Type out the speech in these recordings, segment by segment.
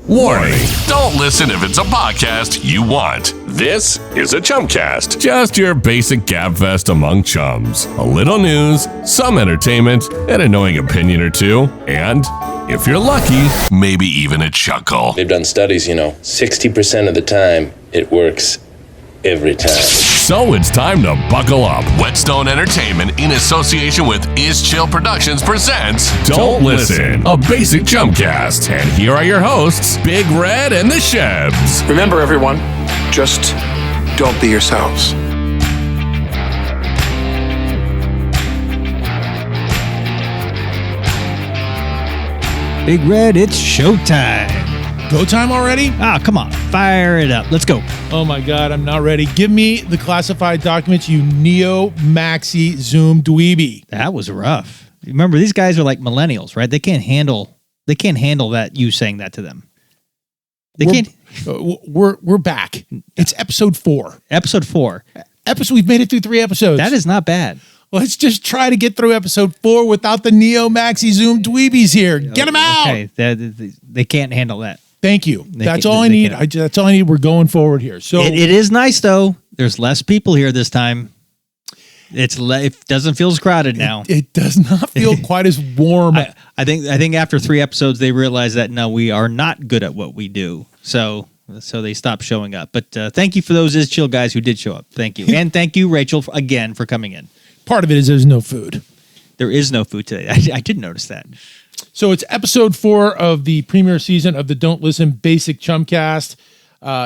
Warning, don't listen if it's a podcast you want. This is a Chumcast. Just your basic gabfest among chums. A little news, some entertainment, an annoying opinion or two, and, if you're lucky, maybe even a chuckle. They've done studies, 60% of the time, it works every time. So it's time to buckle up. Whetstone Entertainment, in association with Is Chill Productions, presents Don't Listen, a basic Chumcast. And here are your hosts, Big Red and The Shebs. Remember, everyone, just don't be yourselves. Big Red, it's showtime. Go time already? Ah, come on. Fire it up. Let's go. Oh my God, I'm not ready. Give me the classified documents, you neo-maxi Zoom dweeby. That was rough. Remember, these guys are like millennials, right? They can't handle that, you saying that to them. We're back. It's episode 4. Episode 4. We've made it through 3 episodes. That is not bad. Let's just try to get through episode 4 without the neo-maxi Zoom dweebies here. Get them out. Okay, they can't handle that. Thank you. That's all I need. That's all I need. We're going forward here. So it is nice though. There's less people here this time. It doesn't feel as crowded now. It does not feel quite as warm. I think after 3 episodes they realized that no, we are not good at what we do. So they stopped showing up. But thank you for those Is Chill guys who did show up. Thank you, and thank you, Rachel, again for coming in. Part of it is there's no food. There is no food today. I did notice that. So it's episode 4 of the premiere season of the Don't Listen Basic Chumcast.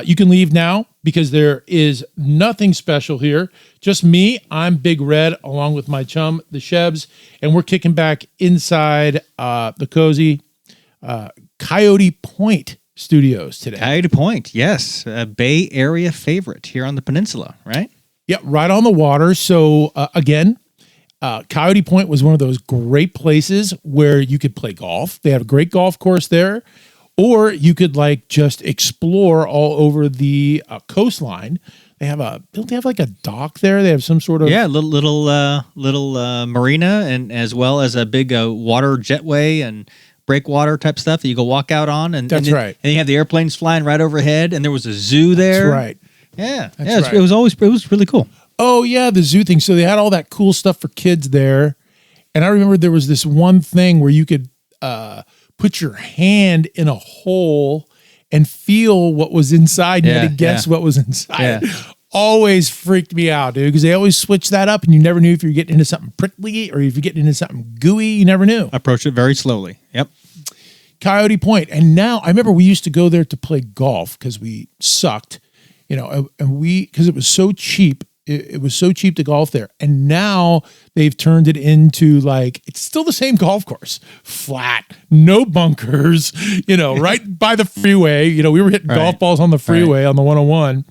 You can leave now because there is nothing special here. Just me. I'm Big Red along with my chum, the Shebs, and we're kicking back inside the cozy Coyote Point studios today. Coyote Point, yes. A Bay Area favorite here on the peninsula, right? Yeah, right on the water. So again, Coyote Point was one of those great places where you could play golf. They have a great golf course there, or you could just explore all over the coastline. Don't they have like a dock there? They have some sort of little marina, and as well as a big water jetway and breakwater type stuff that you go walk out on. And that's right. And you have the airplanes flying right overhead, and there was a zoo there. That's right. Yeah, right. It was really cool. Oh yeah, the zoo thing. So they had all that cool stuff for kids there, and I remember there was this one thing where you could put your hand in a hole and feel what was inside. You had to guess what was inside. Yeah. Always freaked me out, dude, because they always switched that up, and you never knew if you were getting into something prickly or if you're getting into something gooey. You never knew. Approach it very slowly. Yep. Coyote Point, and now I remember we used to go there to play golf because we sucked. And because it was so cheap, it was so cheap to golf there. And now they've turned it into it's still the same golf course, flat, no bunkers, right by the freeway. We were hitting golf balls on the freeway on the 101.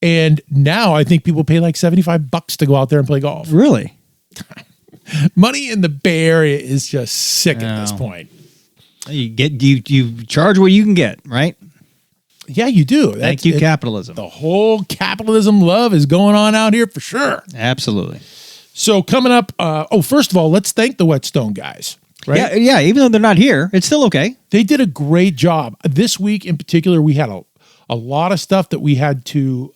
And now I think people pay $75 to go out there and play golf. Really? Money in the Bay Area is just sick at this point. You charge what you can get, right? Yeah, you do. Thank you, capitalism. The whole capitalism love is going on out here for sure. Absolutely. So coming up, first of all, let's thank the Whetstone guys. Right? Yeah. Even though they're not here, it's still okay. They did a great job. This week in particular, we had a lot of stuff that we had to,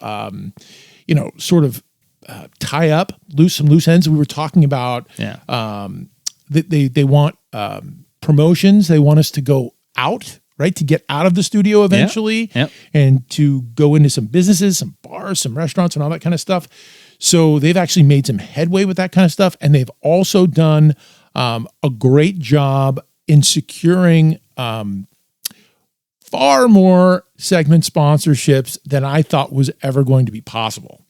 sort of tie up, some loose ends. We were talking about. Yeah. They want promotions. They want us to go out. Right, to get out of the studio eventually and to go into some businesses, some bars, some restaurants, and all that kind of stuff. So they've actually made some headway with that kind of stuff. And they've also done a great job in securing far more segment sponsorships than I thought was ever going to be possible.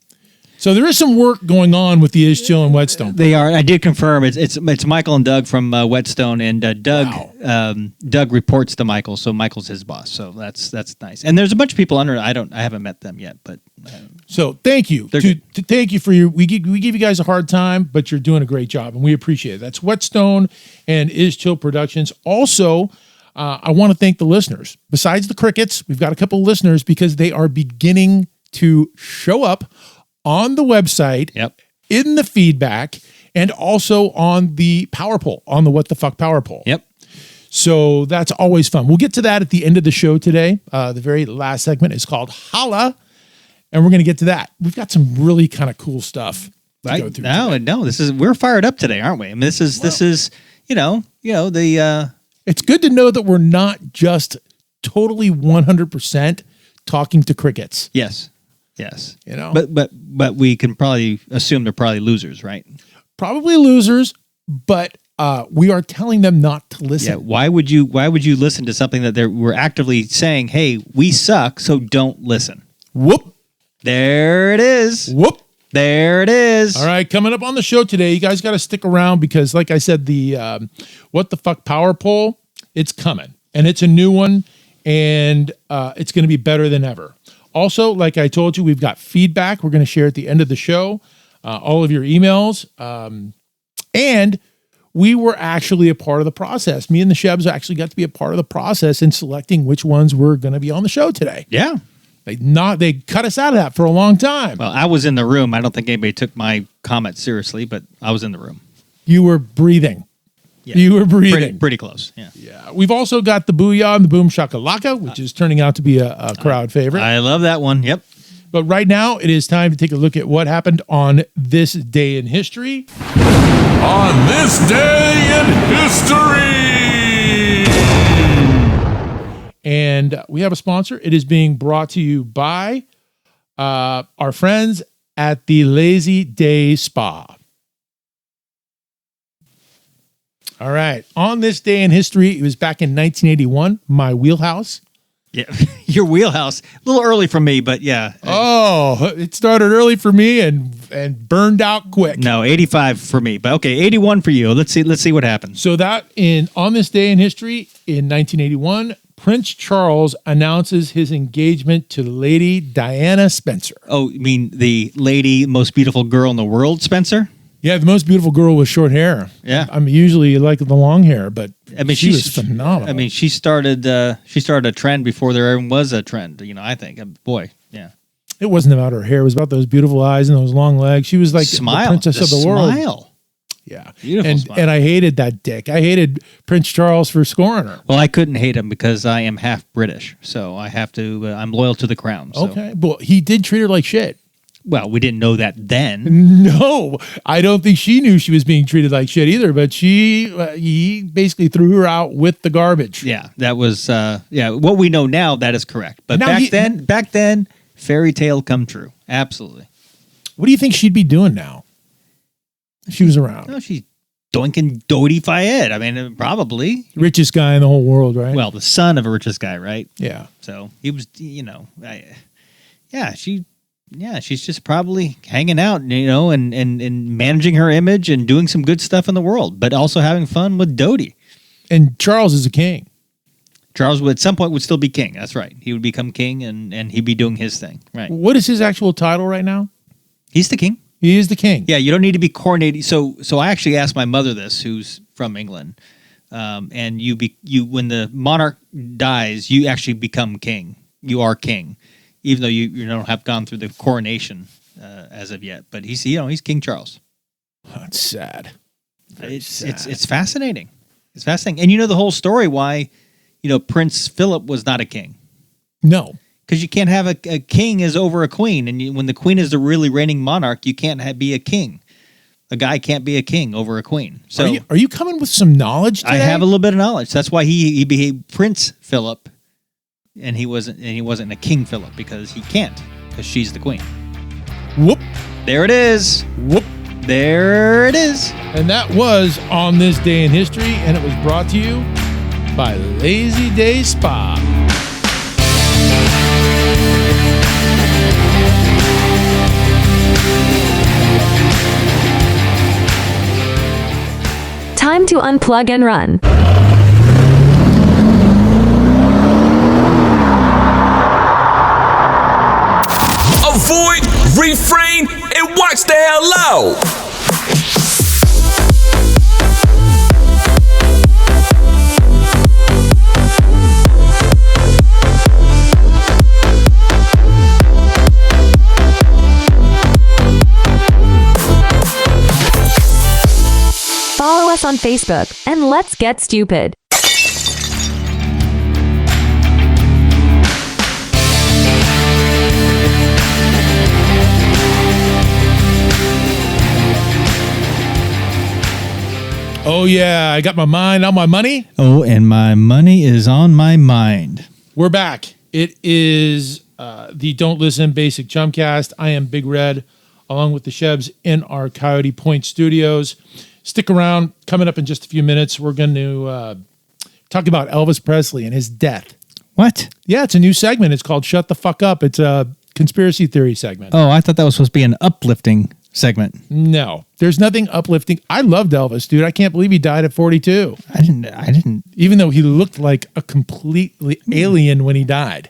So there is some work going on with the Is Chill and Whetstone. They are. I did confirm. It's Michael and Doug from Whetstone, and Doug Doug reports to Michael, so Michael's his boss. So that's nice. And there's a bunch of people under. I haven't met them yet, but so thank you. Thank you for your. We give you guys a hard time, but you're doing a great job, and we appreciate it. That's Whetstone and Is Chill Productions. Also, I want to thank the listeners. Besides the crickets, we've got a couple of listeners because they are beginning to show up on the website, in the feedback, and also on the power poll, on the What the Fuck power poll. Yep. So that's always fun. We'll get to that at the end of the show today. The very last segment is called Holla, and we're going to get to that. We've got some really kind of cool stuff to go through. No, we're fired up today, aren't we? I mean, this is the. It's good to know that we're not just totally 100% talking to crickets. Yes. But we can probably assume they're probably losers, right? Probably losers, but we are telling them not to listen. Yeah. Why would you listen to something that we're actively saying, hey, we suck, so don't listen. Whoop. There it is. Whoop. There it is. All right, coming up on the show today, you guys got to stick around because, like I said, the What the Fuck Power Poll, it's coming. And it's a new one, and it's going to be better than ever. Also, like I told you, we've got feedback we're going to share at the end of the show, all of your emails. And we were actually a part of the process. Me and the Shebs actually got to be a part of the process in selecting which ones were going to be on the show today. Yeah. They cut us out of that for a long time. Well, I was in the room. I don't think anybody took my comment seriously, but I was in the room. You were breathing. Yeah. You were breathing. Pretty close. Yeah. Yeah. We've also got the Booyah and the Boom Shakalaka, which is turning out to be a crowd favorite. I love that one. Yep. But right now, it is time to take a look at what happened on this day in history. On this day in history. And we have a sponsor. It is being brought to you by our friends at the Lazy Day Spa. All right. On this day in history, it was back in 1981, my wheelhouse. Yeah, your wheelhouse. A little early for me, but yeah. Oh, it started early for me and burned out quick. No, 85 for me, but okay, 81 for you. Let's see what happens. So on this day in history, in 1981, Prince Charles announces his engagement to Lady Diana Spencer. Oh, you mean the lady, most beautiful girl in the world, Spencer? Yeah, the most beautiful girl with short hair. Yeah, I mean, usually you like the long hair, but I mean, she was phenomenal. I mean, she started a trend before there even was a trend. I think, boy, yeah. It wasn't about her hair; it was about those beautiful eyes and those long legs. She was like the princess of the world. Smile. Yeah, beautiful smile. And I hated that dick. I hated Prince Charles for scoring her. Well, I couldn't hate him because I am half British, so I have to. I'm loyal to the crown. So. Okay, well, he did treat her like shit. Well, we didn't know that then. No, I don't think she knew she was being treated like shit either. But he basically threw her out with the garbage. Yeah, that was what we know now. That is correct. But back then, fairy tale come true. Absolutely. What do you think she'd be doing now if she was around? No, she's doinking Dodi Fayed. I mean, probably richest guy in the whole world, right? Well, the son of a richest guy, right? Yeah. So he was, she's just probably hanging out, and managing her image and doing some good stuff in the world, but also having fun with Dodi. And Charles is a king. Charles would at some point would still be king. That's right. He would become king and he'd be doing his thing. Right. What is his actual title right now? He's the king. He is the king. Yeah, you don't need to be coronated. So I actually asked my mother this, who's from England, and you when the monarch dies, you actually become king. You are king, even though you don't have gone through the coronation as of yet. But he's King Charles. That's sad. It's fascinating. It's fascinating, and the whole story why Prince Philip was not a king. No. Because you can't have a king as over a queen. And when the queen is the really reigning monarch, you can't be a king. A guy can't be a king over a queen. So are you coming with some knowledge today? I have a little bit of knowledge. That's why he behaved Prince Philip, and he wasn't a King Philip because he can't, because she's the queen. Whoop. There it is. Whoop. There it is. And that was On This Day in History, and it was brought to you by Lazy Day Spa. Time to unplug and run. Avoid, refrain, and watch the hell out. Follow us on Facebook and let's get stupid. Oh, yeah. I got my mind on my money. Oh, and my money is on my mind. We're back. It is the Don't Listen Basic Chumcast. I am Big Red, along with the Shebs in our Coyote Point studios. Stick around. Coming up in just a few minutes, we're going to talk about Elvis Presley and his death. What? Yeah, it's a new segment. It's called Shut the Fuck Up. It's a conspiracy theory segment. Oh, I thought that was supposed to be an uplifting segment. No, there's nothing uplifting. I loved Elvis, dude. I can't believe he died at 42. I didn't. Even though he looked like a completely alien when he died.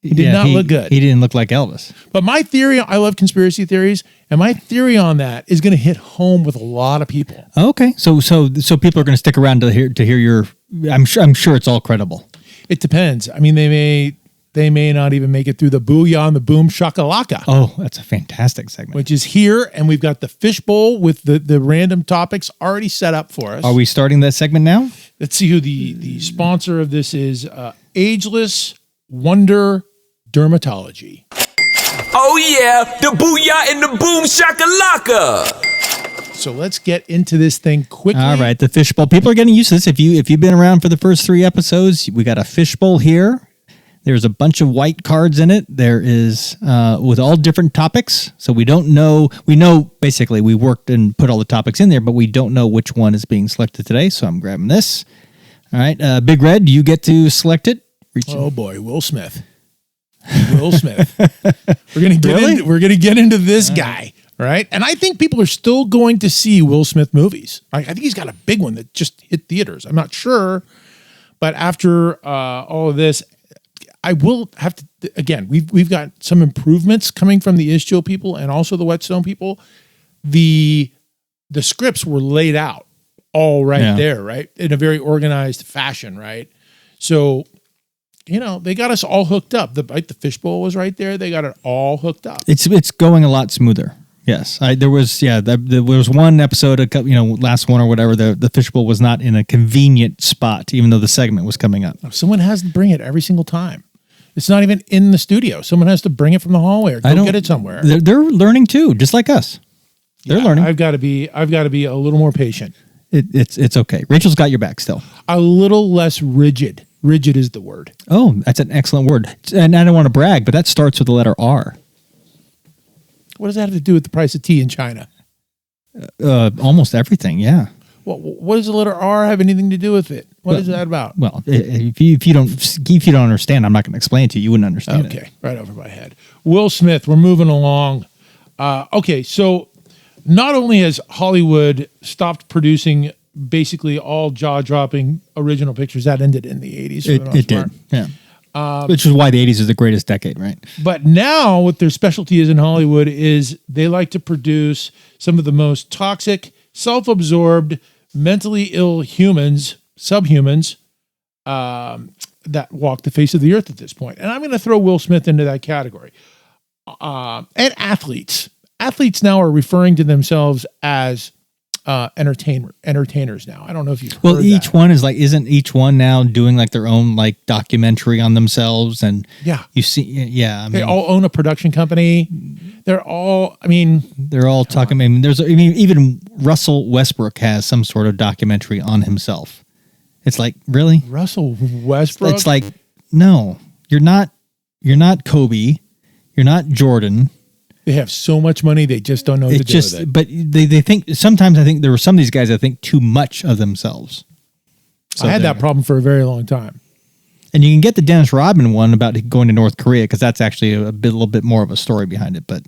He did not look good. He didn't look like Elvis. But my theory, I love conspiracy theories, and my theory on that is going to hit home with a lot of people. Okay, so people are going to stick around to hear your. I'm sure it's all credible. It depends. I mean, they may not even make it through the booyah and the boom shakalaka. Oh, that's a fantastic segment. Which is here, and we've got the fishbowl with the random topics already set up for us. Are we starting that segment now? Let's see who the sponsor of this is. Ageless Wonder Dermatology. Oh yeah, the booyah and the boom shakalaka. So let's get into this thing quickly. All right, the fishbowl. People are getting used to this. If you've been around for the first 3 episodes, we got a fishbowl here. There's a bunch of white cards in it. There is with all different topics. So we don't know. We know basically we worked and put all the topics in there, but we don't know which one is being selected today. So I'm grabbing this. All right, Big Red, you get to select it. Oh boy, Will Smith. Will Smith. We're gonna get into this guy. Right. And I think people are still going to see Will Smith movies. I think he's got a big one that just hit theaters. I'm not sure. But after all of this, I will have to, again, we've got some improvements coming from the Istio people and also the Whetstone people. The scripts were laid out all right there, right? In a very organized fashion, right? So, they got us all hooked up. The fishbowl was right there. They got it all hooked up. It's going a lot smoother. Yes, there was there was one episode, last one or whatever. The fishbowl was not in a convenient spot, even though the segment was coming up. Someone has to bring it every single time. It's not even in the studio. Someone has to bring it from the hallway or go get it somewhere. They're learning too, just like us. They're learning. I've got to be a little more patient. It's okay. Rachel's got your back still. A little less rigid. Rigid is the word. Oh, that's an excellent word. And I don't want to brag, but that starts with the letter R. What does that have to do with the price of tea in China? Almost everything, yeah. Well, what does the letter R have anything to do with it? What is that about? Well, if you don't understand, I'm not going to explain it to you. You wouldn't understand it. Okay, right over my head. Will Smith, we're moving along. Okay, so not only has Hollywood stopped producing basically all jaw-dropping original pictures, that ended in the 80s. It did, yeah. Which is why the 80s is the greatest decade, right? But now what their specialty is in Hollywood is they like to produce some of the most toxic, self-absorbed, mentally ill subhumans, that walk the face of the earth at this point. And I'm going to throw Will Smith into that category. And athletes. Athletes now are referring to themselves as entertainers now. I don't know if you've heard each that. one is isn't each one now doing their own documentary on themselves? And you see, I mean, they all own a production company. They're all talking. I mean, even Russell Westbrook has some sort of documentary on himself. It's really? Russell Westbrook? It's no, you're not Kobe. You're not Jordan. They have so much money, they just don't know what to do with it. But they think, sometimes I think there were some of these guys that think too much of themselves. So I had that problem for a very long time. And you can get the Dennis Rodman one about going to North Korea, because that's actually a little bit more of a story behind it. But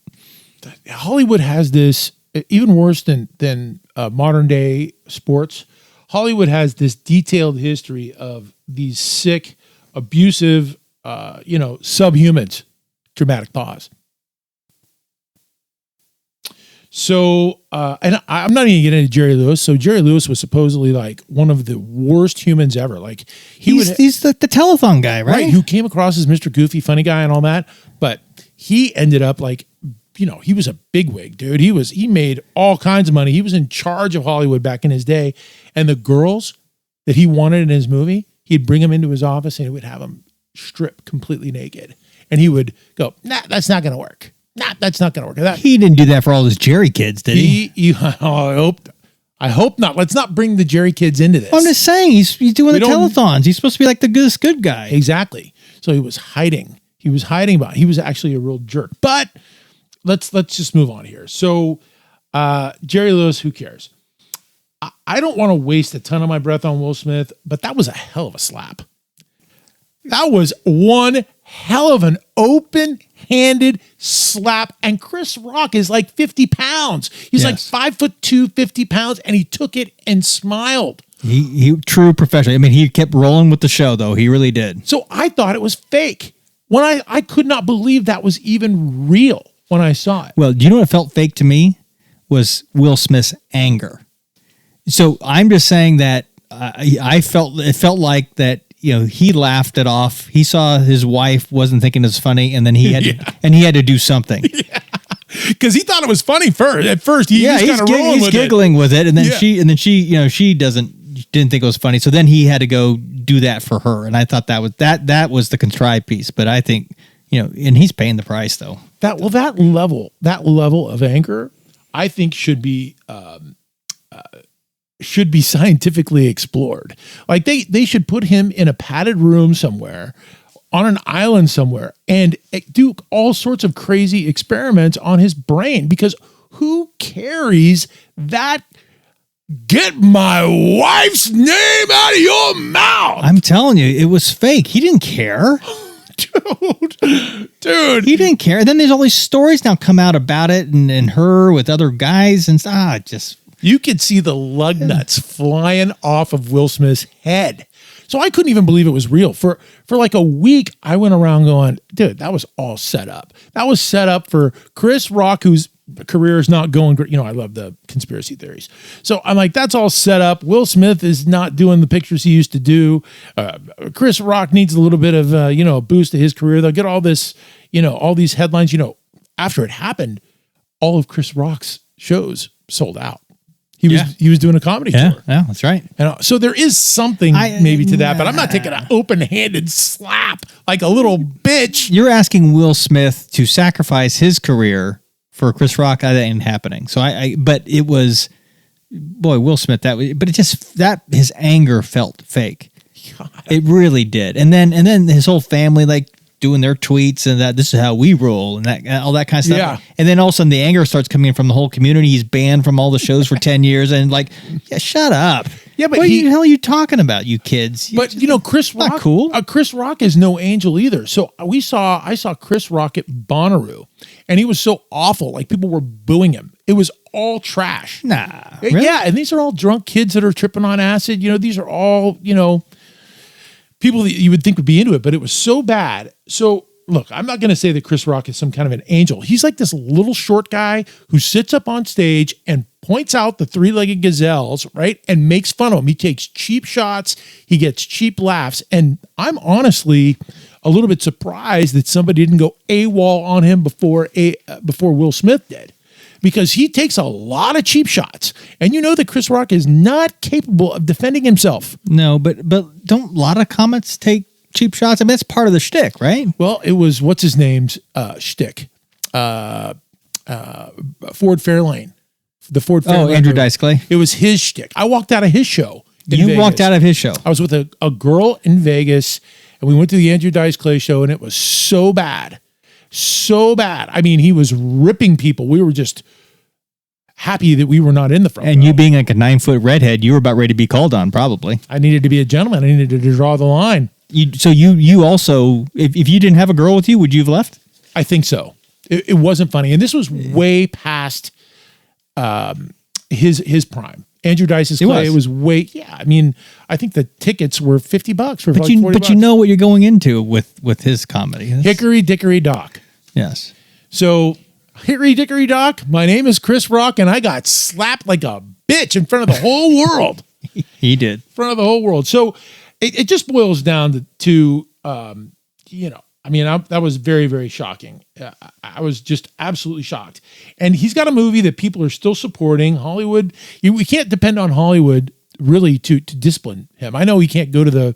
Hollywood has this, even worse than modern day sports. Hollywood has this detailed history of these sick, abusive, subhumans. Dramatic pause. So, and I'm not even getting into Jerry Lewis. So Jerry Lewis was supposedly one of the worst humans ever. He's the telethon guy, right? Who came across as Mr. Goofy, funny guy and all that. But he ended up he was a bigwig, dude. He made all kinds of money. He was in charge of Hollywood back in his day. And the girls that he wanted in his movie, he'd bring them into his office and he would have them strip completely naked. And he would go, nah, that's not going to work. Nah, that's not going to work. He didn't do that for all his Jerry kids, did he? I I hope not. Let's not bring the Jerry kids into this. I'm just saying, he's doing the telethons. He's supposed to be like the good guy. Exactly. So he was hiding. He was actually a real jerk. But let's just move on here. So Jerry Lewis, who cares? I don't want to waste a ton of my breath on Will Smith, but that was a hell of a slap. That was one hell of an open-handed slap. And Chris Rock is like 50 pounds. He's like 5'2", 50 pounds, and he took it and smiled. He true professional. I mean, he kept rolling with the show, though. He really did. So I thought it was fake. When I could not believe that was even real when I saw it. Well, do you know what felt fake to me? Was Will Smith's anger. So I'm just saying that it felt like that. He laughed it off. He saw his wife wasn't thinking it was funny, and then he had to do something. Because he thought it was funny first. At first, he's giggling with it, and then she didn't think it was funny. So then he had to go do that for her, and I thought that was the contrived piece. But I think and he's paying the price though. That level of anger, I think should be scientifically explored. Like they should put him in a padded room somewhere on an island somewhere and do all sorts of crazy experiments on his brain, because who carries that? Get my wife's name out of your mouth. I'm telling you, it was fake. He didn't care. Dude. He didn't care. Then there's all these stories now come out about it and her with other guys and just... You could see the lug nuts flying off of Will Smith's head. So I couldn't even believe it was real. For like a week, I went around going, dude, that was all set up. That was set up for Chris Rock, whose career is not going great. I love the conspiracy theories. So I'm like, that's all set up. Will Smith is not doing the pictures he used to do. Chris Rock needs a little bit of, a boost to his career. They'll get all this, all these headlines. After it happened, all of Chris Rock's shows sold out. He was doing a comedy tour. Yeah, that's right. And so there is something maybe to that, but I'm not taking an open-handed slap like a little bitch. You're asking Will Smith to sacrifice his career for Chris Rock. That ain't happening. So but it was, Will Smith. But his anger felt fake. God. It really did. And then his whole family doing their tweets and that this is how we roll and that all that kind of stuff. Yeah. And then all of a sudden the anger starts coming in from the whole community. He's banned from all the shows for 10 years and shut up. Yeah, but what the hell are you talking about, you kids? Chris Rock, not cool. Chris Rock is no angel either. So I saw Chris Rock at Bonnaroo, and he was so awful. Like people were booing him. It was all trash. Nah, really? Yeah, and these are all drunk kids that are tripping on acid. These are all people that you would think would be into it, but it was so bad. So look, I'm not going to say that Chris Rock is some kind of an angel. He's like this little short guy who sits up on stage and points out the three-legged gazelles, right? And makes fun of them. He takes cheap shots. He gets cheap laughs. And I'm honestly a little bit surprised that somebody didn't go AWOL on him before Will Smith did, because he takes a lot of cheap shots. And that Chris Rock is not capable of defending himself. No, but don't a lot of comics take cheap shots? I mean, that's part of the shtick, right? Well, it was what's his name's shtick, Ford Fairlane, the Ford Fairlane. Oh, Andrew Dice Clay. It was his shtick. I walked out of his show. You walked out of his show. I was with a girl in Vegas, and we went to the Andrew Dice Clay show, and it was so bad, so bad. I mean, he was ripping people. We were just happy that we were not in the front. And row. You being like a 9-foot redhead, you were about ready to be called on, probably. I needed to be a gentleman. I needed to draw the line. You also, if you didn't have a girl with you, would you have left? I think so. It wasn't funny. And this was way past his prime. Andrew Dice's Clay, it was way, I mean, I think the tickets were $50 for like $40. But you know what you're going into with his comedy. Hickory Dickory Dock. Yes. So, Hickory Dickory Dock, my name is Chris Rock, and I got slapped like a bitch in front of the whole world. He did. In front of the whole world. So, it just boils down to I mean, that was very, very shocking. I was just absolutely shocked. And he's got a movie that people are still supporting. Hollywood, we can't depend on Hollywood really to discipline him. I know he can't go to the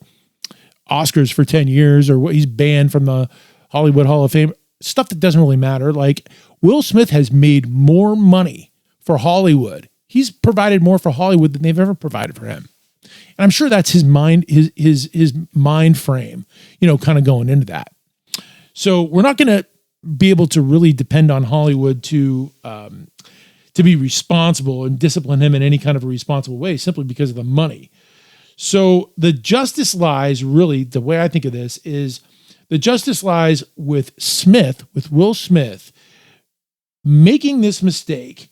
Oscars for 10 years or what. He's banned from the Hollywood Hall of Fame. Stuff that doesn't really matter. Like Will Smith has made more money for Hollywood He's provided more for Hollywood than they've ever provided for him. And I'm sure that's his mind, his mind frame, kind of going into that. So we're not going to be able to really depend on Hollywood to be responsible and discipline him in any kind of a responsible way, simply because of the money. So the justice lies, really, the way I think of this is the justice lies with Will Smith, making this mistake.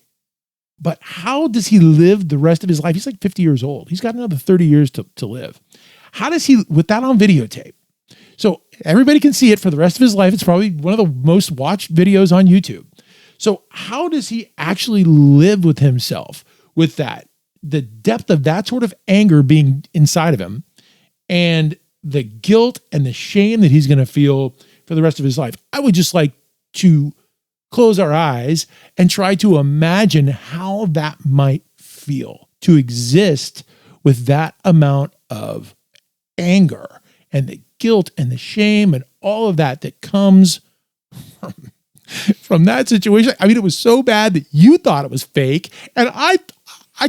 But how does he live the rest of his life? He's like 50 years old. He's got another 30 years to live. How does he, with that on videotape? So everybody can see it for the rest of his life. It's probably one of the most watched videos on YouTube. So how does he actually live with himself with that? The depth of that sort of anger being inside of him and the guilt and the shame that he's going to feel for the rest of his life. I would just like to close our eyes and try to imagine how that might feel to exist with that amount of anger and the guilt and the shame and all of that comes from that situation. I mean, it was so bad that you thought it was fake, and I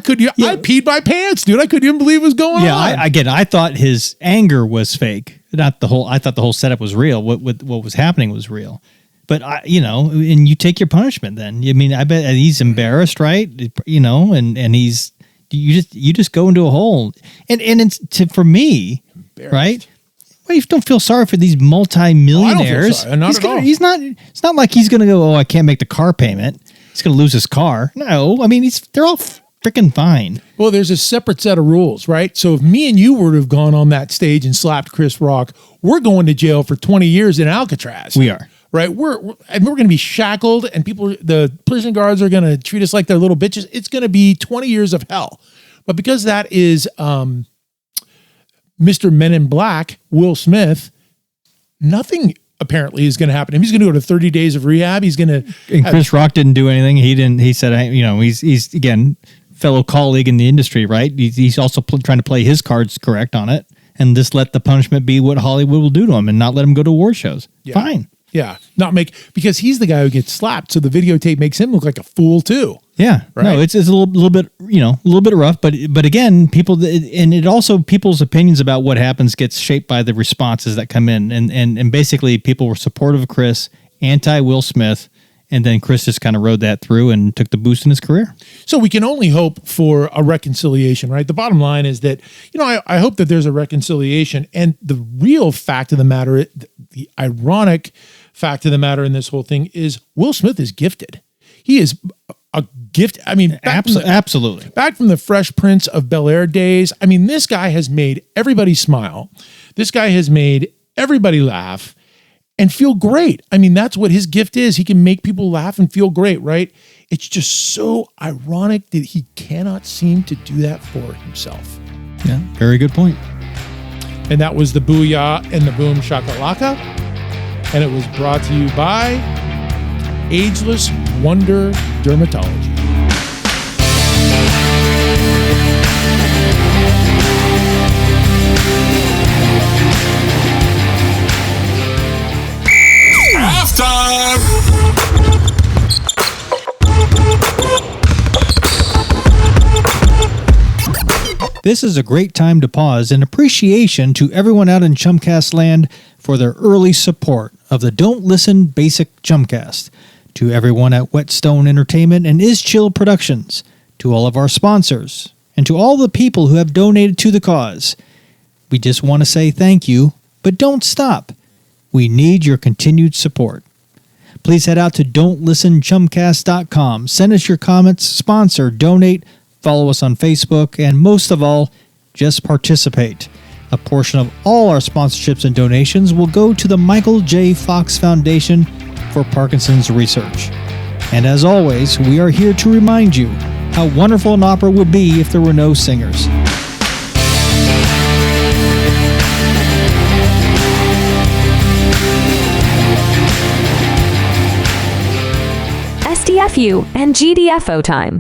couldn't. I peed my pants, dude. I couldn't even believe what was going on. I thought his anger was fake. I thought the whole setup was real. What was happening was real. But and you take your punishment. Then I mean, I bet he's embarrassed, right? And he's you just go into a hole, and it's for me, right? Well, you don't feel sorry for these multi-millionaires. I don't feel sorry. He's not. It's not like he's going to go. Oh, I can't make the car payment. He's going to lose his car. No, I mean they're all freaking fine. Well, there's a separate set of rules, right? So if me and you were to have gone on that stage and slapped Chris Rock, we're going to jail for 20 years in Alcatraz. We are. Right, we're going to be shackled, and the prison guards are going to treat us like they're little bitches. It's going to be 20 years of hell. But because that is Mr. Men in Black, Will Smith, nothing apparently is going to happen. He's going to go to 30 days of rehab. He's going to. And Chris Rock didn't do anything. He didn't. He said, he's again fellow colleague in the industry, right? He's also trying to play his cards correct on it, and just let the punishment be what Hollywood will do to him, and not let him go to award shows. Yeah. Fine. Yeah, because he's the guy who gets slapped, so the videotape makes him look like a fool too. Yeah, right? No, it's a little bit rough, but again, people's opinions about what happens gets shaped by the responses that come in, and basically people were supportive of Chris, anti Will Smith, and then Chris just kind of rode that through and took the boost in his career. So we can only hope for a reconciliation, right? The bottom line is that, I hope that there's a reconciliation, and the real fact of the matter, the ironic fact of the matter in this whole thing is Will Smith is gifted. He is a gift. I mean, absolutely. Back from the Fresh Prince of Bel-Air days. I mean, this guy has made everybody smile. This guy has made everybody laugh and feel great. I mean, that's what his gift is. He can make people laugh and feel great, right? It's just so ironic that he cannot seem to do that for himself. Yeah, very good point. And that was the Booyah and the Boom Shakalaka. And it was brought to you by Ageless Wonder Dermatology. Halftime! This is a great time to pause in appreciation to everyone out in Chumcast land for their early support of the Don't Listen Basic Chumcast, to everyone at Whetstone Entertainment and Is Chill Productions, to all of our sponsors, and to all the people who have donated to the cause. We just want to say thank you, but don't stop. We need your continued support. Please head out to don'tlistenchumcast.com. Send us your comments, sponsor, donate, follow us on Facebook, and most of all, just participate. A portion of all our sponsorships and donations will go to the Michael J. Fox Foundation for Parkinson's research. And as always, we are here to remind you how wonderful an opera would be if there were no singers. SDFU and GDFO time.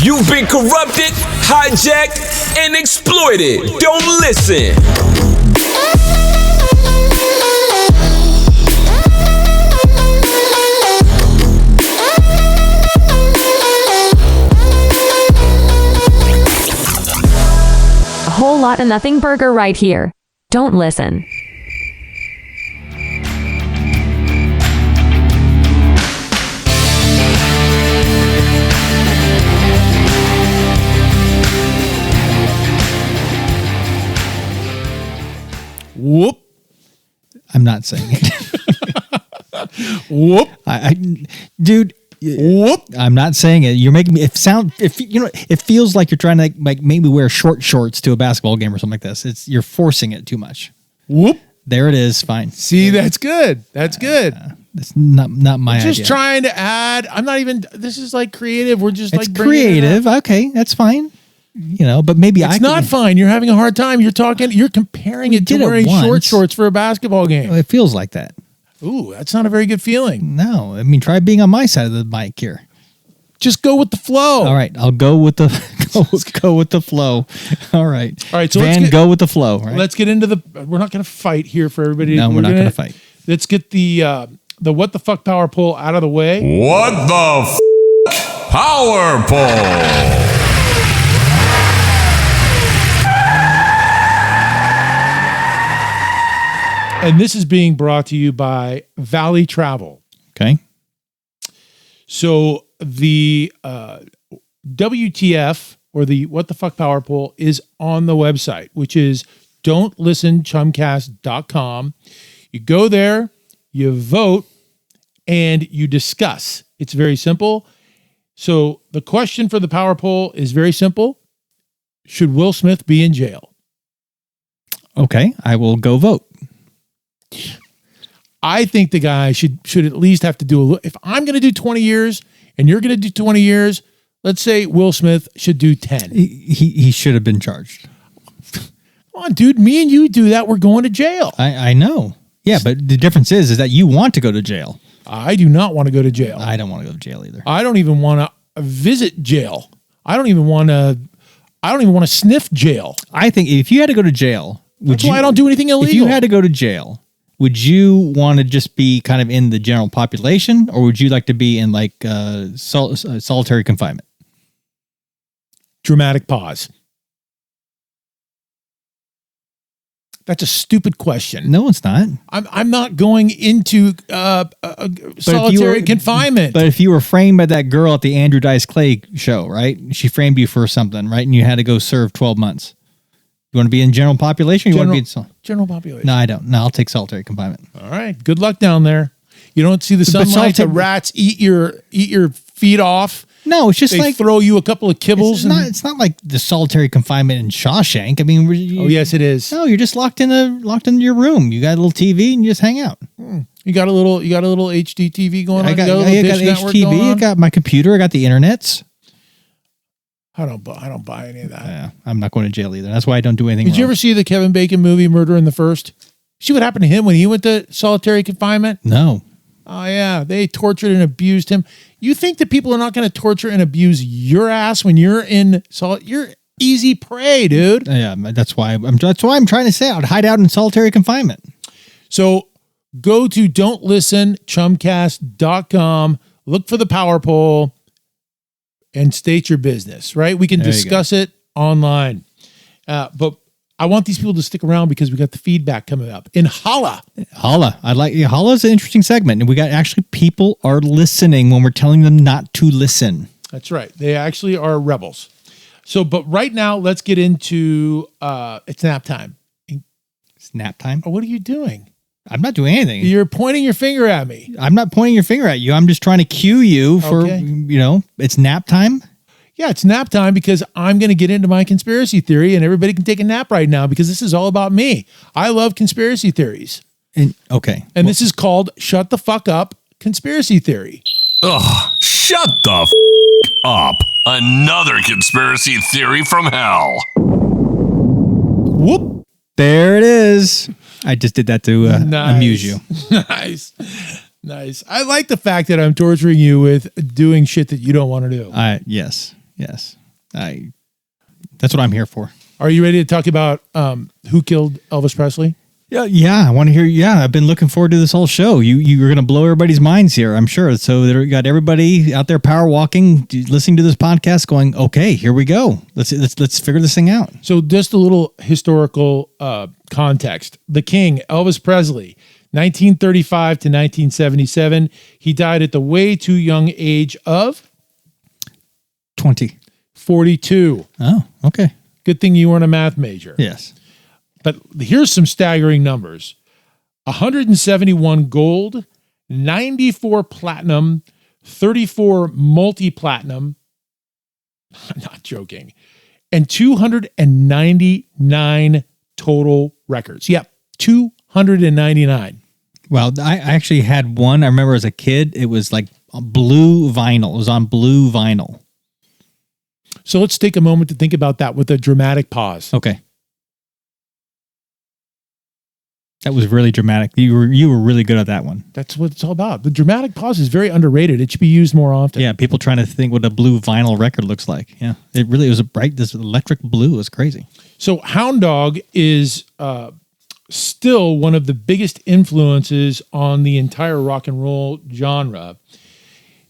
You've been corrupted, hijacked, and exploited. Don't listen. got a nothing burger right here. Don't listen. Whoop. I'm not saying it. Whoop. Dude. Whoop. I'm not saying it. You're making me it feels like you're trying to like maybe wear short shorts to a basketball game or something like this. You're forcing it too much. Whoop. There it is. Fine. See, that's good. That's good. That's not my idea. Just trying to add. I'm not even. This is like creative. We're just it's like creative. Okay, that's fine. But maybe it's not fine. You're having a hard time. You're comparing it to wearing short shorts for a basketball game. It feels like that. Ooh, that's not a very good feeling. No, I mean, try being on my side of the mic here. Just go with the flow. All right, I'll go with the go with the flow. All right. So go with the flow. Right? Let's get into the. We're not going to fight here for everybody. No, we're not going to fight. Let's get the what the fuck power pull out of the way. What the power pull? And this is being brought to you by Valley Travel. Okay. So the WTF or the What the Fuck Power Poll is on the website, which is don'tlistenchumcast.com. You go there, you vote, and you discuss. It's very simple. So the question for the power poll is very simple. Should Will Smith be in jail? Okay, I will go vote. I think the guy should at least have to do if I'm going to do 20 years and you're going to do 20 years, let's say Will Smith should do 10. He should have been charged. Come on, dude. Me and you do that. We're going to jail. I know. Yeah, but the difference is that you want to go to jail. I do not want to go to jail. I don't want to go to jail either. I don't even want to visit jail. I don't even want to sniff jail. I think if you had to go to jail, that's why I don't do anything illegal. If you had to go to jail, would you want to just be kind of in the general population, or would you like to be in like solitary confinement? Dramatic pause. That's a stupid question. No, it's not. I'm not going into solitary confinement. But if you were framed by that girl at the Andrew Dice Clay show, right? She framed you for something, right? And you had to go serve 12 months. You want to be in general population? Or you want to be in general population? No, I don't. No, I'll take solitary confinement. All right. Good luck down there. You don't see the sunlight. The rats eat your feet off. No, it's just they throw you a couple of kibbles. It's not like the solitary confinement in Shawshank. I mean, yes, it is. No, you're just locked in your room. You got a little TV and you just hang out. You got a little HD TV going on. I got HTV. I got my computer. I got the internets. I don't buy any of that. Yeah, I'm not going to jail either. That's why I don't do anything. Did you ever see the Kevin Bacon movie Murder in the First? See what happened to him when he went to solitary confinement? No. Oh yeah, they tortured and abused him. You think that people are not going to torture and abuse your ass when you're in you're easy prey, dude. Yeah, that's why I'm trying to say I'd hide out in solitary confinement. So go to don'tlistenchumcast.com, look for the power poll, and state your business, right? We can discuss it online. But I want these people to stick around because we got the feedback coming up. In Holla. Holla's an interesting segment. And we got actually people are listening when we're telling them not to listen. That's right. They actually are rebels. So, but right now, let's get into, it's nap time. It's nap time? Oh, what are you doing? I'm not doing anything. You're pointing your finger at me. I'm not pointing your finger at you. I'm just trying to cue you for, it's nap time. Yeah, it's nap time because I'm going to get into my conspiracy theory and everybody can take a nap right now because this is all about me. I love conspiracy theories. And this is called Shut the Fuck Up Conspiracy Theory. Ugh, shut the up. Another conspiracy theory from hell. Whoop. There it is. I just did that to amuse you. Nice. I like the fact that I'm torturing you with doing shit that you don't want to do. Yes. That's what I'm here for. Are you ready to talk about who killed Elvis Presley? Yeah, I want to hear. Yeah, I've been looking forward to this whole show. You're going to blow everybody's minds here, I'm sure. So there got everybody out there power walking, listening to this podcast, going, "Okay, here we go. Let's figure this thing out." So just a little historical context. The King, Elvis Presley, 1935 to 1977. He died at the way too young age of 42. Oh, okay. Good thing you weren't a math major. Yes. But here's some staggering numbers. 171 gold, 94 platinum, 34 multi-platinum. I'm not joking. And 299 total records. Yep, 299. Well, I actually had one. I remember as a kid, it was like blue vinyl. It was on blue vinyl. So let's take a moment to think about that with a dramatic pause. Okay. That was really dramatic. You were really good at that one. That's what it's all about. The dramatic pause is very underrated. It should be used more often. Yeah, people trying to think what a blue vinyl record looks like. Yeah, it really was this electric blue was crazy. So Hound Dog is still one of the biggest influences on the entire rock and roll genre.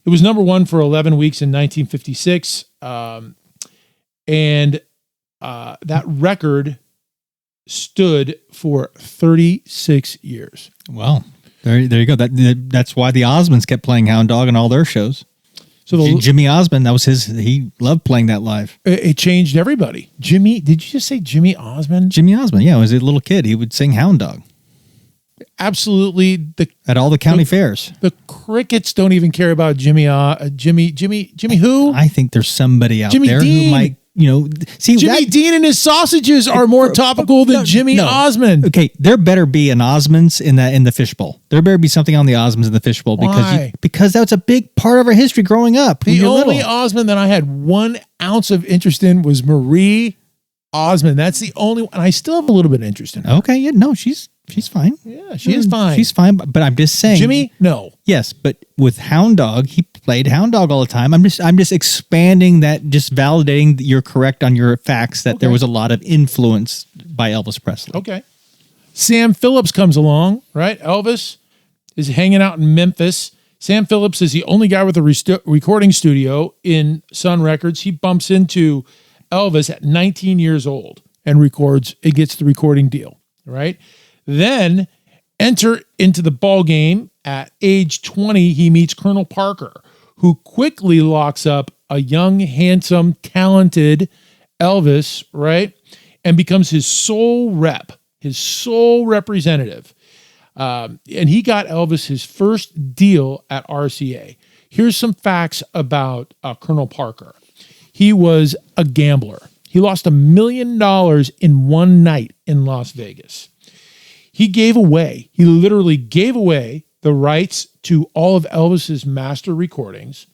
It was number one for 11 weeks in 1956. And that record stood for 36 years. Well, there you go. That's why the Osmonds kept playing Hound Dog on all their shows. So Jimmy Osmond, he loved playing that live. It changed everybody. Jimmy, did you just say Jimmy Osmond? Jimmy Osmond, yeah. As a little kid, he would sing Hound Dog. Absolutely. At all the county fairs. The crickets don't even care about Jimmy who? I think there's somebody out Jimmy there Dean. who might, see Jimmy Dean and his sausages are more topical than Jimmy Osmond. Okay, there better be an Osmonds in the fishbowl. There better be something on the Osmonds in the fishbowl because that's a big part of our history growing up. The only Osmond that I had 1 ounce of interest in was Marie Osmond. That's the only one. And I still have a little bit of interest in her. Okay, yeah, no, she's fine. Yeah, she is fine. She's fine, but I'm just saying. Jimmy, no. Yes, but with Hound Dog, he played Hound Dog all the time. I'm just expanding that, just validating that you're correct on your facts that there was a lot of influence by Elvis Presley. Okay. Sam Phillips comes along, right? Elvis is hanging out in Memphis. Sam Phillips is the only guy with a recording studio in Sun Records. He bumps into Elvis at 19 years old and records. It gets the recording deal, right? Then enter into the ball game at age 20. He meets Colonel Parker, who quickly locks up a young, handsome, talented Elvis, right? And becomes his sole representative. And he got Elvis his first deal at RCA. Here's some facts about Colonel Parker. He was a gambler. He lost $1 million in one night in Las Vegas. He literally gave away the rights to all of Elvis's master recordings.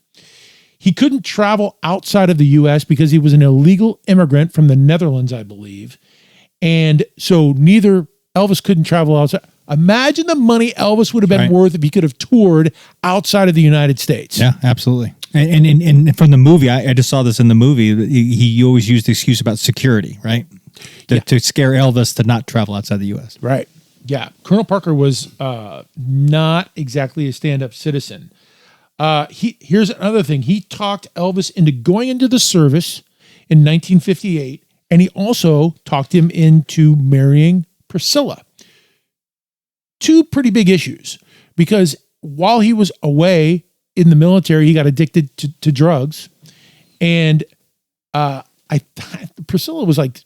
He couldn't travel outside of the U.S. because he was an illegal immigrant from the Netherlands, I believe. And so neither Elvis couldn't travel outside. Imagine the money Elvis would have been worth if he could have toured outside of the United States. Yeah, absolutely. And from the movie, I just saw this in the movie. He always used the excuse about security, right? To scare Elvis to not travel outside the U.S. Right. Yeah. Colonel Parker was not exactly a stand-up citizen. Here's another thing. He talked Elvis into going into the service in 1958, and he also talked him into marrying Priscilla. Two pretty big issues, because while he was away in the military, he got addicted to drugs, and Priscilla was like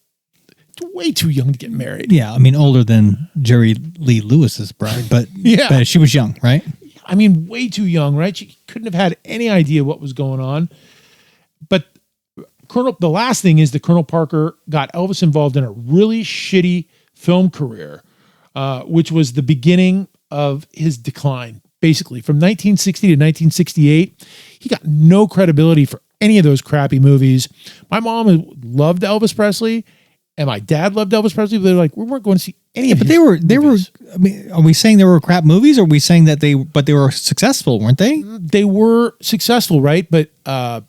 way too young to get married. Yeah, I mean older than Jerry Lee Lewis's bride, but but she was young, right? I mean, way too young, right? She couldn't have had any idea what was going on. But the last thing is that Colonel Parker got Elvis involved in a really shitty film career, which was the beginning of his decline. Basically, from 1960 to 1968, he got no credibility for any of those crappy movies. My mom loved Elvis Presley, and my dad loved Elvis Presley, but they're like, we weren't going to see any of his movies. They were. I mean, are we saying they were crap movies, or are we saying that they were successful, weren't they? They were successful, right? But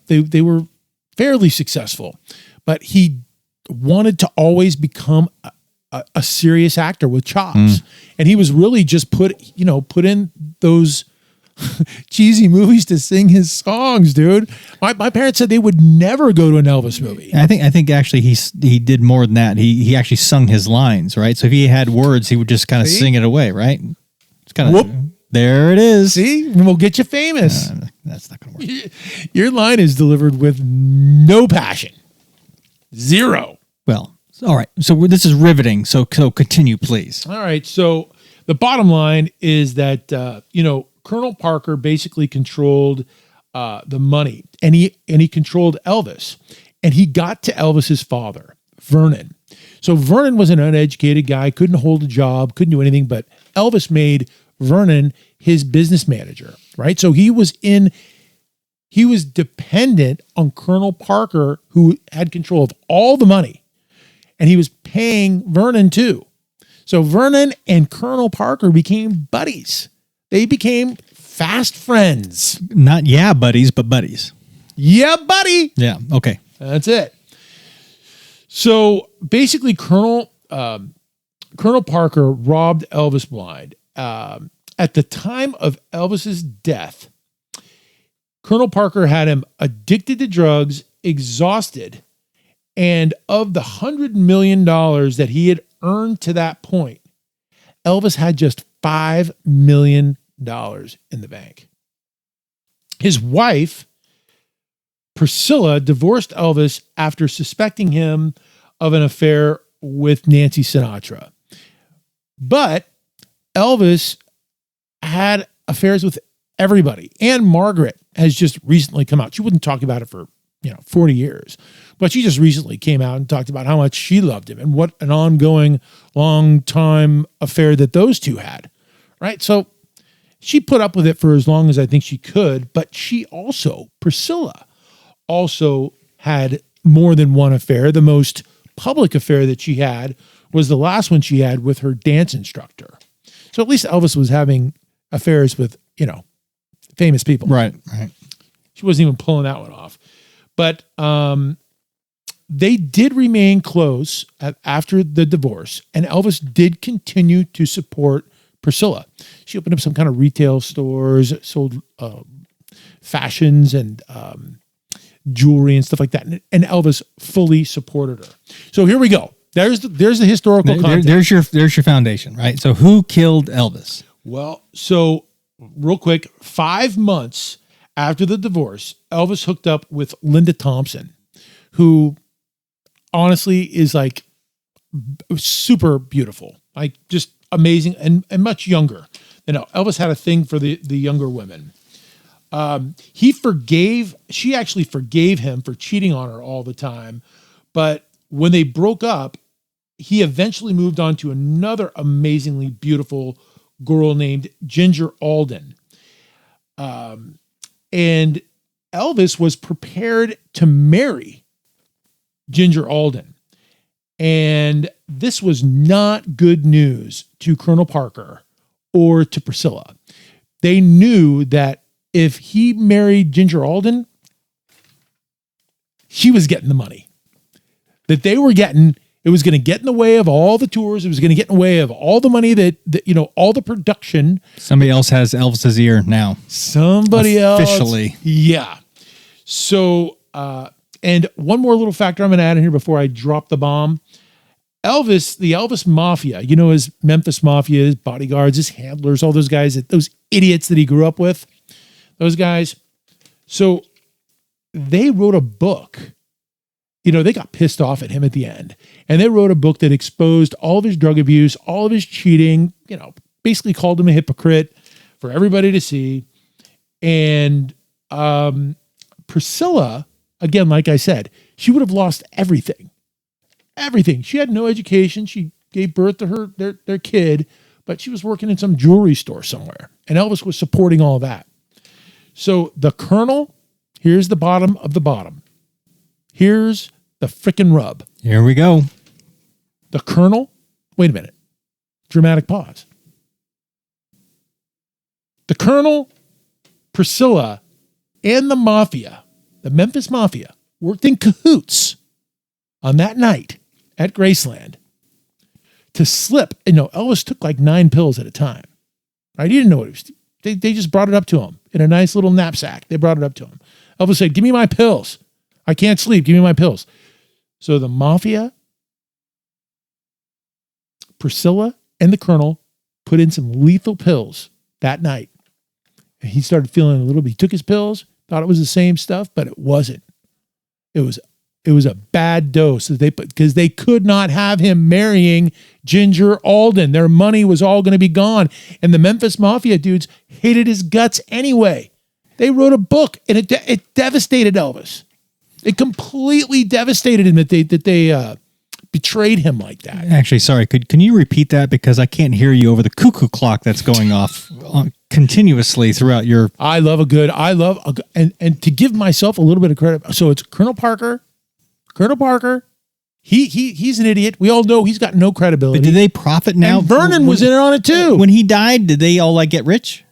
they were fairly successful. But he wanted to always become a serious actor with chops, and he was really just put in those cheesy movies to sing his songs, dude. My parents said they would never go to an Elvis movie. I think actually he did more than that. He actually sung his lines, right? So if he had words, he would just kind of sing it away, right? It's kind of there it is. See, we'll get you famous. That's not going to work. Your line is delivered with no passion, zero. Well, all right. So this is riveting. So continue, please. All right. So the bottom line is that Colonel Parker basically controlled the money, and he controlled Elvis, and he got to Elvis's father, Vernon. So Vernon was an uneducated guy, couldn't hold a job, couldn't do anything, but Elvis made Vernon his business manager, right? So he was dependent on Colonel Parker, who had control of all the money, and he was paying Vernon too. So Vernon and Colonel Parker became buddies. They became fast friends. Not buddies, but buddies. Yeah, buddy. Yeah. Okay. That's it. So basically, Colonel Parker robbed Elvis blind. At the time of Elvis's death, Colonel Parker had him addicted to drugs, exhausted, and of the $100 million that he had earned to that point, Elvis had just $5 million in the bank. His wife, Priscilla, divorced Elvis after suspecting him of an affair with Nancy Sinatra. But Elvis had affairs with everybody. And Margaret has just recently come out. She wouldn't talk about it for 40 years. But she just recently came out and talked about how much she loved him and what an ongoing, long time affair that those two had. Right? So she put up with it for as long as I think she could. But Priscilla also had more than one affair. The most public affair that she had was the last one she had with her dance instructor. So at least Elvis was having affairs with, famous people. Right. She wasn't even pulling that one off. But they did remain close after the divorce, and Elvis did continue to support Priscilla. She opened up some kind of retail stores, sold fashions and jewelry and stuff like that. And Elvis fully supported her. So here we go. There's the historical context. There's your foundation, right? So who killed Elvis? Well, so real quick, 5 months after the divorce, Elvis hooked up with Linda Thompson, who honestly is like super beautiful, like just amazing and much younger. Elvis had a thing for the younger women. She actually forgave him for cheating on her all the time. But when they broke up, he eventually moved on to another amazingly beautiful girl named Ginger Alden. And Elvis was prepared to marry Ginger Alden. And this was not good news to Colonel Parker or to Priscilla. They knew that if he married Ginger Alden, she was getting the money that they were getting. It was going to get in the way of all the tours. It was going to get in the way of all the money that all the production. Somebody else has Elvis's ear now. Somebody officially. Else. Yeah. So, and one more little factor I'm going to add in here before I drop the bomb. Elvis, the Elvis Mafia, his Memphis Mafia, his bodyguards, his handlers, all those guys, those idiots that he grew up with, those guys. So they wrote a book. They got pissed off at him at the end. And they wrote a book that exposed all of his drug abuse, all of his cheating, basically called him a hypocrite for everybody to see. And Priscilla, again, like I said, she would have lost everything. Everything. She had no education. She gave birth to their kid, but she was working in some jewelry store somewhere. And Elvis was supporting all that. So the Colonel, here's the bottom of the bottom. Here's the frickin' rub. Here we go. The Colonel, wait a minute. Dramatic pause. The Colonel, Priscilla, and the Mafia, the Memphis Mafia, worked in cahoots on that night at Graceland to slip. Elvis took like 9 pills at a time. Right? He didn't know what it was. They just brought it up to him in a nice little knapsack. They brought it up to him. Elvis said, "Give me my pills. I can't sleep. Give me my pills." So the mafia, Priscilla, and the Colonel put in some lethal pills that night. And he started feeling a little bit. He took his pills, thought it was the same stuff, but it wasn't. It was a bad dose that they put, because they could not have him marrying Ginger Alden. Their money was all going to be gone. And the Memphis Mafia dudes hated his guts anyway. They wrote a book, and it devastated Elvis. It completely devastated him that they betrayed him like that. Actually, sorry, can you repeat that, because I can't hear you over the cuckoo clock that's going off continuously throughout your. And to give myself a little bit of credit. So it's Colonel Parker. He's an idiot. We all know he's got no credibility. But did they profit now? And Vernon was in on it too. When he died, did they all get rich?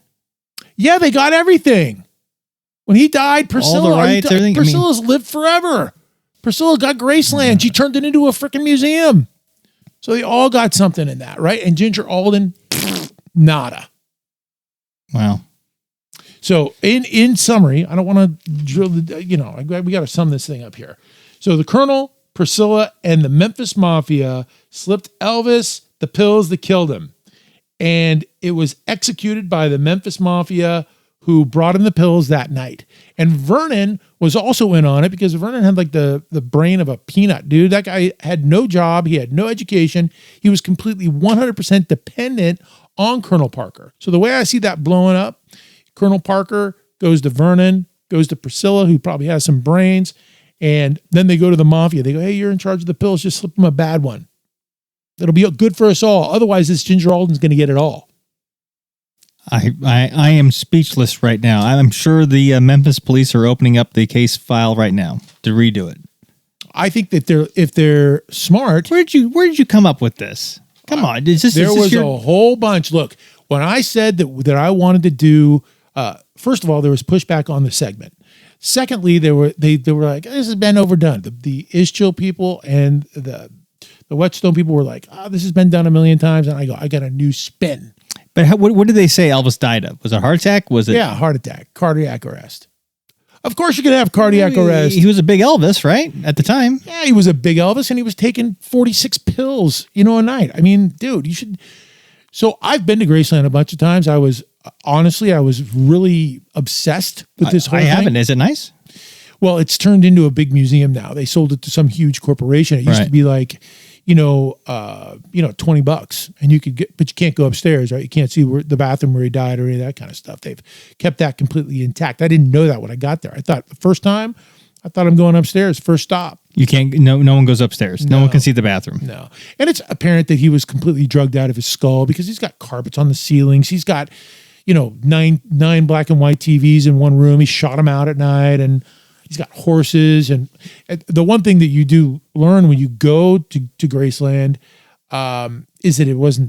Yeah, they got everything. When he died, Priscilla's lived forever. Priscilla got Graceland. She turned it into a freaking museum. So they all got something in that, right? And Ginger Alden, nada. Wow. So in summary, I don't want to drill we got to sum this thing up here. So the Colonel, Priscilla, and the Memphis Mafia slipped Elvis the pills that killed him. And it was executed by the Memphis Mafia, who brought him the pills that night. And Vernon was also in on it, because Vernon had like the brain of a peanut, dude. That guy had no job. He had no education. He was completely 100% dependent on Colonel Parker. So the way I see that blowing up, Colonel Parker goes to Vernon, goes to Priscilla, who probably has some brains, and then they go to the Mafia. They go, "Hey, you're in charge of the pills. Just slip them a bad one. It'll be good for us all. Otherwise, this Ginger Alden's going to get it all." I am speechless right now. I'm sure the Memphis police are opening up the case file right now to redo it. I think that if they're smart. Where did you come up with this? Come on, there was a whole bunch. Look, when I said that I wanted to do, first of all, there was pushback on the segment. Secondly, they were like, "This has been overdone." The Ischel people and the Whetstone people were like, "This has been done a million times," and I got a new spin. But what did they say Elvis died of? Was it a heart attack? Was it? Yeah, heart attack, cardiac arrest. Of course, you're going to have cardiac arrest. He was a big Elvis, right? At the time. Yeah, he was a big Elvis, and he was taking 46 pills, a night. I mean, dude, you should. So I've been to Graceland a bunch of times. I was really obsessed with this whole thing. I haven't. Is it nice? Well, it's turned into a big museum now. They sold it to some huge corporation. It used to be like, $20, and but you can't go upstairs, right? You can't see the bathroom where he died or any of that kind of stuff. They've kept that completely intact. I didn't know that when I got there. I thought the first time, I'm going upstairs, first stop. You can't, no one goes upstairs. No one can see the bathroom. No. And it's apparent that he was completely drugged out of his skull, because he's got carpets on the ceilings. He's got, 9 black and white TVs in one room. He shot them out at night, and he's got horses. And the one thing that you do learn when you go to Graceland is that it was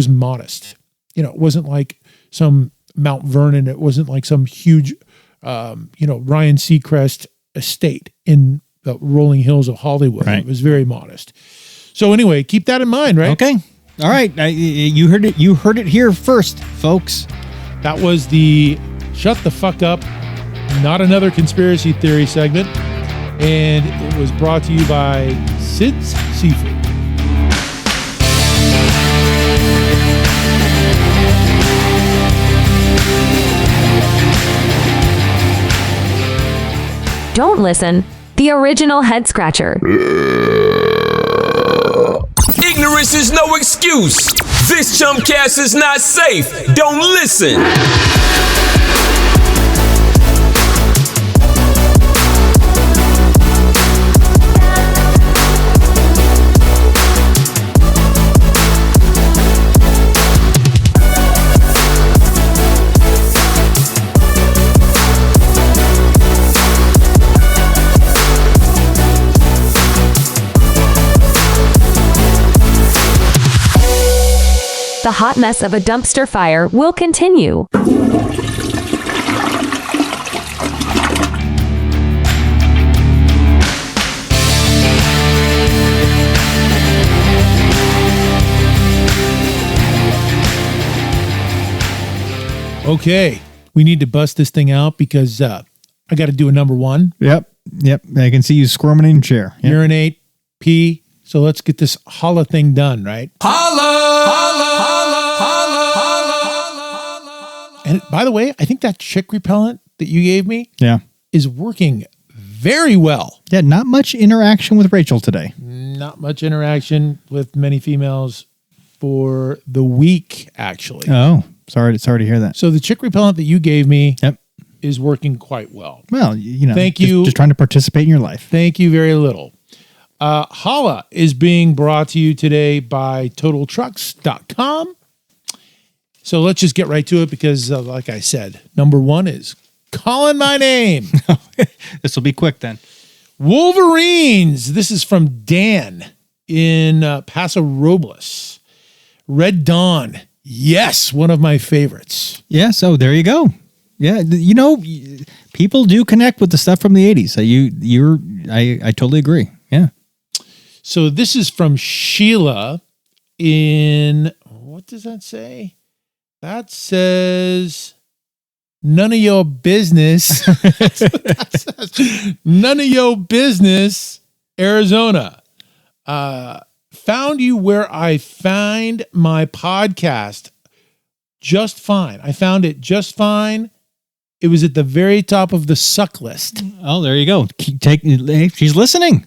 modest. It wasn't like some Mount Vernon. It wasn't like some huge, Ryan Seacrest estate in the rolling hills of Hollywood. Right. It was very modest. So anyway, keep that in mind, right? Okay. All right. You heard it. You heard it here first, folks. That was the Shut the Fuck Up, Not Another Conspiracy Theory segment. And it was brought to you by Sid's Seafood. Don't listen. The original head scratcher. Ignorance is no excuse. This Chumcast is not safe. Don't listen. The hot mess of a dumpster fire will continue. Okay, we need to bust this thing out because I got to do a number one. Yep. I can see you squirming in your chair. Yep. Urinate, pee. So let's get this holla thing done, right? And by the way, I think that chick repellent that you gave me is working very well. Yeah, not much interaction with Rachel today. Not much interaction with many females for the week, actually. Oh, sorry to hear that. So the chick repellent that you gave me is working quite well. Well, thank you. Just trying to participate in your life. Thank you very little. Holla is being brought to you today by TotalTrucks.com. So let's just get right to it because, like I said, number one is calling my name. This will be quick then. Wolverines. This is from Dan in Paso Robles. Red Dawn. Yes, one of my favorites. Yeah, so there you go. Yeah, people do connect with the stuff from the 80s. I totally agree. Yeah. So this is from Sheila in, what does that say? That says, none of your business. That's what that says. None of your business, Arizona. Found you where I find my podcast just fine. I found it just fine. It was at the very top of the suck list. Oh, there you go. She's listening.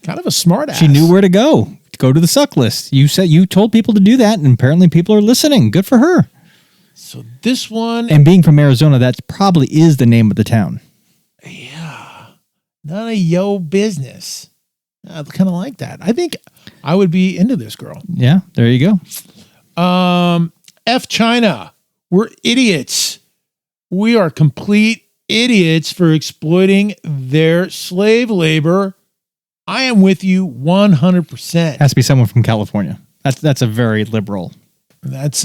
Kind of a smart ass. She knew where to go. Go to the suck list. You told people to do that, and apparently people are listening. Good for her. So this one, and being from Arizona, that probably is the name of the town. Yeah, none of your business. I kind of like that. I think I would be into this girl. Yeah, there you go. F China, we're idiots. We are complete idiots for exploiting their slave labor. I am with you 100%. Has to be someone from California. That's a very liberal. That's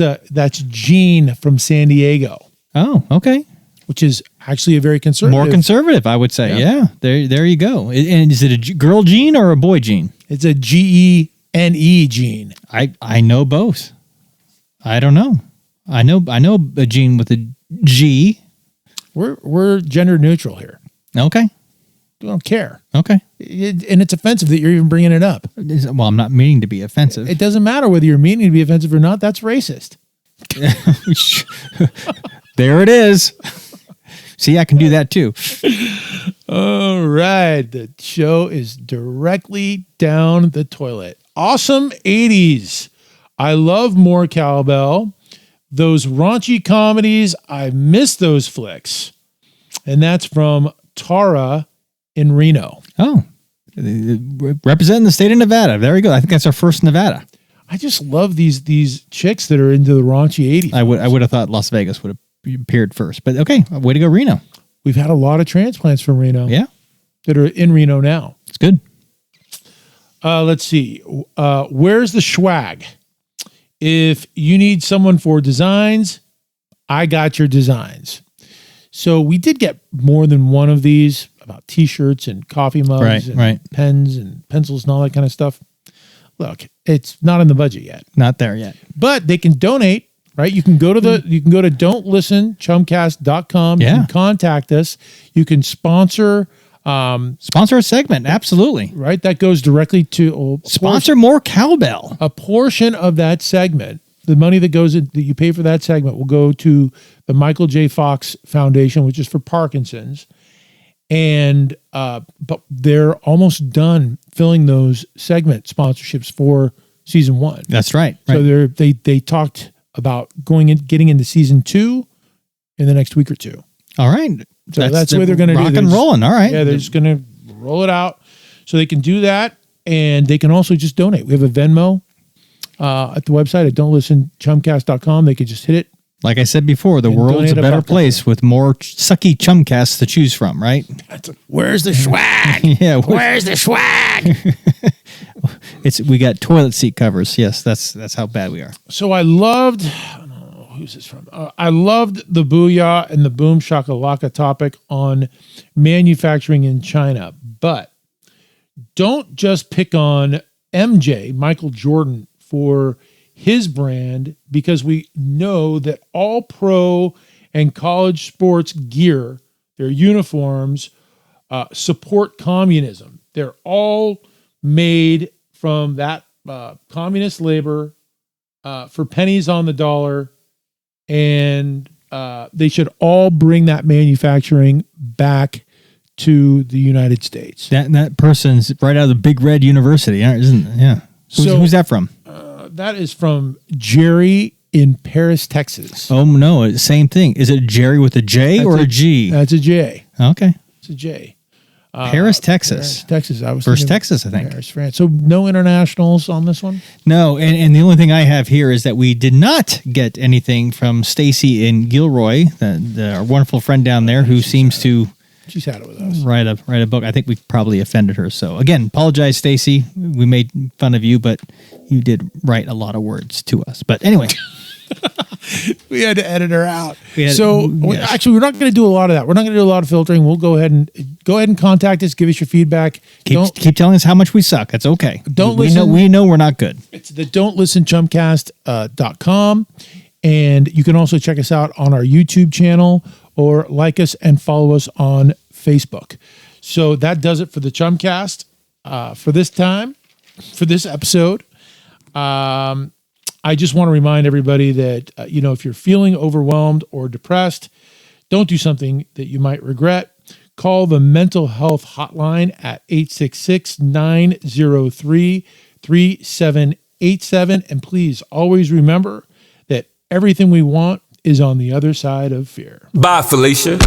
Gene from San Diego. Oh, okay. Which is actually a very conservative. More conservative, I would say. Yeah. There you go. And is it a girl gene or a boy gene? It's a Gene gene. I know both. I don't know. I know a gene with a G. We're gender neutral here. Okay. We don't care. Okay. And it's offensive that you're even bringing it up. Well, I'm not meaning to be offensive. It doesn't matter whether you're meaning to be offensive or not. That's racist. There it is. See, I can do that too. All right. The show is directly down the toilet. Awesome 80s. I love more cowbell. Those raunchy comedies, I miss those flicks. And that's from Tara in Reno. Oh, representing the state of Nevada. There we go. I think that's our first Nevada. I just love these chicks that are into the raunchy 80s. I would have thought Las Vegas would have appeared first. But okay, way to go, Reno. We've had a lot of transplants from Reno. Yeah. That are in Reno now. It's good. Let's see. Where's the swag? If you need someone for designs, I got your designs. So we did get more than one of these about t-shirts and coffee mugs and pens and pencils and all that kind of stuff. Look, it's not in the budget yet. Not there yet. But they can donate, right? You can go to don'tlisten.chumcast.com. Yeah. You can contact us. You can sponsor a segment. Absolutely. Right? That goes directly to sponsor more cowbell. A portion of that segment, the money that goes in, that you pay for that segment will go to the Michael J. Fox Foundation, which is for Parkinson's. And but they're almost done filling those segment sponsorships for season 1. That's right. So they talked about getting into season 2 in the next week or two. All right. So that's what they're going to do. Rock and rolling. All right. Yeah, they're just going to roll it out. So they can do that, and they can also just donate. We have a Venmo at the website at don'tlistenchumcast.com. They could just hit it. Like I said before, the world's a better place with more sucky chumcasts to choose from, right? Where's the swag? Yeah. Where's the swag? We got toilet seat covers. Yes, that's how bad we are. So I loved, who's this from? I loved the Booyah and the Boom Shakalaka topic on manufacturing in China, but don't just pick on MJ, Michael Jordan, for his brand because we know that all pro and college sports gear, their uniforms, support communism. They're all made from that communist labor for pennies on the dollar, and they should all bring that manufacturing back to the United States. That person's right out of the Big Red University, isn't it? Yeah. Who's that from? That is from Jerry in Paris, Texas. Oh, no, same thing. Is it Jerry with a J or a G? That's a J. Okay. It's a J. Paris, Texas. Texas. I was First Texas, I think. Paris, France. So no internationals on this one? No, and the only thing I have here is that we did not get anything from Stacy in Gilroy, our wonderful friend down there who seems to... She's had it with us. Write a book. I think we probably offended her. So again, apologize, Stacy. We made fun of you, but you did write a lot of words to us. But anyway, we had to edit her out. Yes. Actually, we're not going to do a lot of that. We're not going to do a lot of filtering. We'll go ahead and contact us. Give us your feedback. Keep telling us how much we suck. It's okay. We know we're not good. It's the don'tlistenchumcast.com. And you can also check us out on our YouTube channel or like us and follow us on Facebook. So that does it for the Chumcast for this episode. I just want to remind everybody that, if you're feeling overwhelmed or depressed, don't do something that you might regret. Call the mental health hotline at 866-903-3787. And please always remember that everything we want is on the other side of fear. Bye, Felicia.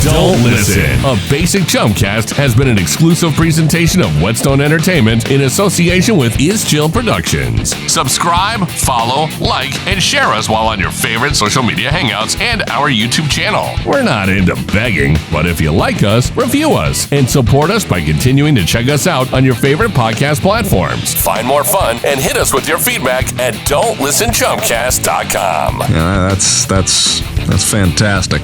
Don't listen. A Basic Chumcast has been an exclusive presentation of Whetstone Entertainment in association with Is Chill Productions. Subscribe, follow, like, and share us while on your favorite social media hangouts and our YouTube channel. We're not into begging, but if you like us, review us and support us by continuing to check us out on your favorite podcast platforms. Find more fun and hit us with your feedback at don'tlistenchumcast.com. Yeah, that's fantastic.